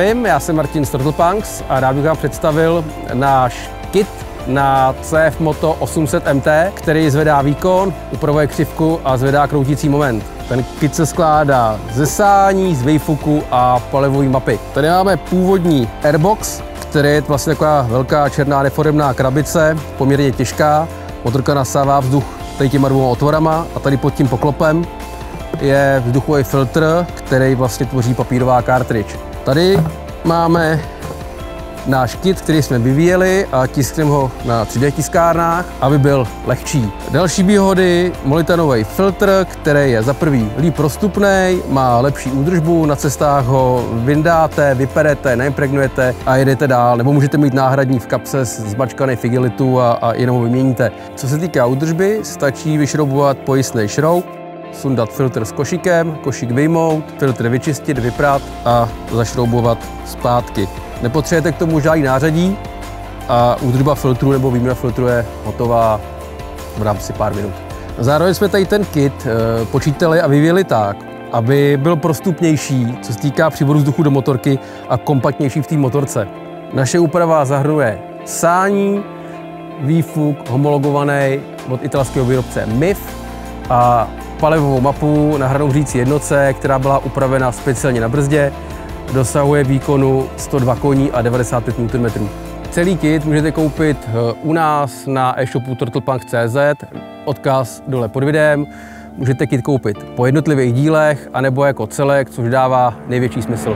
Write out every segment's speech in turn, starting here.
Zdravím, já jsem Martin z Turtlepunks a rád bych vám představil náš kit na CF Moto 800 MT, který zvedá výkon, upravuje křivku a zvedá kroutící moment. Ten kit se skládá ze sání, z výfuku a palivové mapy. Tady máme původní airbox, který je vlastně taková velká černá neforemná krabice, poměrně těžká. Motorka nasává vzduch tady těma dvěma otvorama a tady pod tím poklopem je vzduchový filtr, který vlastně tvoří papírová cartridge. Tady máme náš kit, který jsme vyvíjeli a tiskneme ho na 3D tiskárnách, aby byl lehčí. Další výhody, molitanový filtr, který je za prvý líp prostupný, má lepší údržbu, na cestách ho vyndáte, vyperete, neimpregnujete a jedete dál, nebo můžete mít náhradní v kapse zmačkaný figelitu a jenom ho vyměníte. Co se týká údržby, stačí vyšroubovat pojistný šroub, sundat filtr s košíkem, košík vyjmout, filtr vyčistit, vyprat a zašroubovat zpátky. Nepotřebujete k tomu žádný nářadí a údržba filtru nebo výměna filtru je hotová v rámci pár minut. Zároveň jsme tady ten kit počítali a vyvíjeli tak, aby byl prostupnější, co se týká přívodu vzduchu do motorky a kompaktnější v té motorce. Naše úprava zahrnuje sání, výfuk homologovaný od italského výrobce MIF a palivovou mapu na hranou jednotce, která byla upravena speciálně na brzdě. Dosahuje výkonu 102 koní a 95 Nm. Celý kit můžete koupit u nás na e-shopu turtlepunk.cz, odkaz dole pod videem. Můžete kit koupit po jednotlivých dílech anebo jako celek, což dává největší smysl.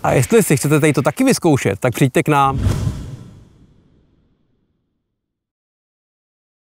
A jestli si chcete tady to taky vyzkoušet, tak přijďte k nám.